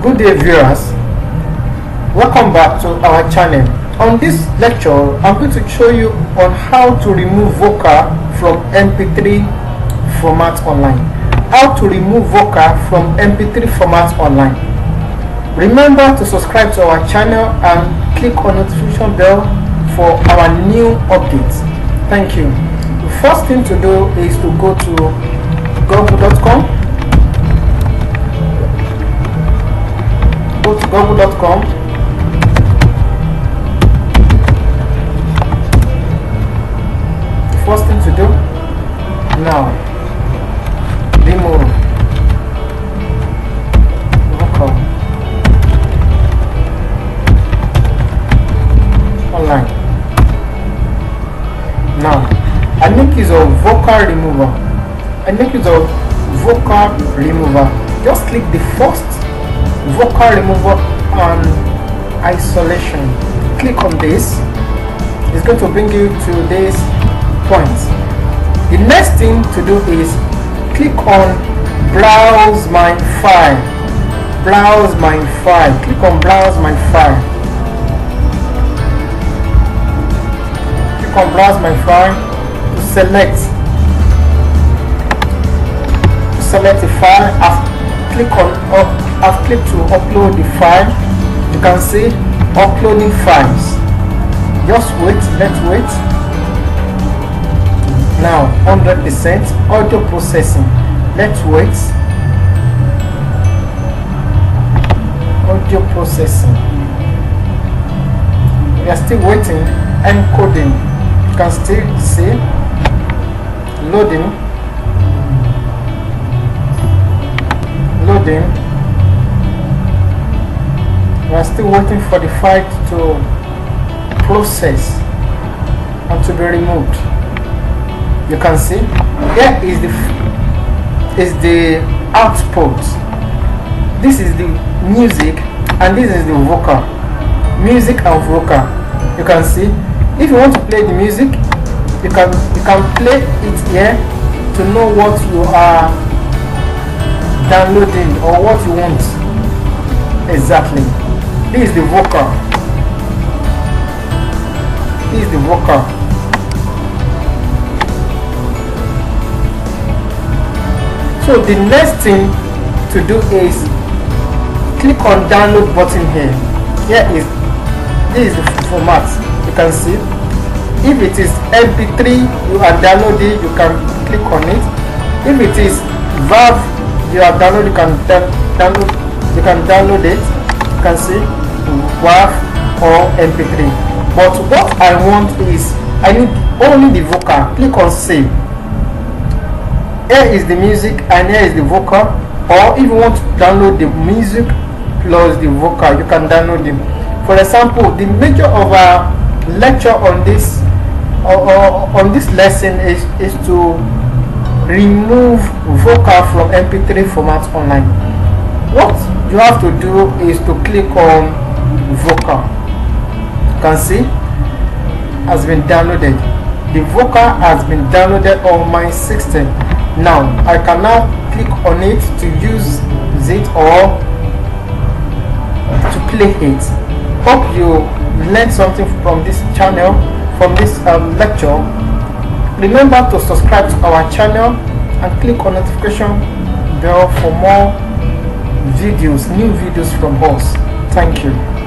Good day viewers, welcome back to our channel. On this lecture I'm going to show you on how to remove vocal from MP3 format online. How to remove vocal from MP3 format online. Remember to subscribe to our channel and click on notification bell for our new updates. Thank you. The first thing to do is to go to google.com. Go to google.com. The first thing to do now, remove vocal online. Now I make use of vocal remover. Just click the first vocal remover on isolation. Click on this. It's going to bring you to this point. The next thing to do is click on browse my file. Click on browse my file. Browse my file to select the file. I've clicked to upload the file. You can see uploading files. Just wait, let's wait. Now 100% audio processing. Let's wait. Audio processing. We are still waiting. Encoding. Can still see loading. We are still waiting for the file to process and to be removed. You can see here is the output. This is the music and this is the vocal. Music and vocal. You can see. If you want to play the music, you can play it here to know what you are downloading or what you want exactly. This is the vocal. So the next thing to do is click on download button here. This is the format. You can see if it is MP3 you are downloading, you can click on it. If it is WAV you are downloading, you can download it. You can see WAV or MP3. But what I want is I need only the vocal. Click on save. Here is the music and here is the vocal. Or if you want to download the music plus the vocal, you can download them. For example, the major of our lecture on this lesson is to remove vocal from MP3 format online. What you have to do is to click on vocal. You can see has been downloaded. The vocal has been downloaded on my system. Now I can now click on it to use it or to play it. Hope you learned something from this channel, from this lecture. Remember to subscribe to our channel and click on notification bell for more videos, new videos from us. Thank you.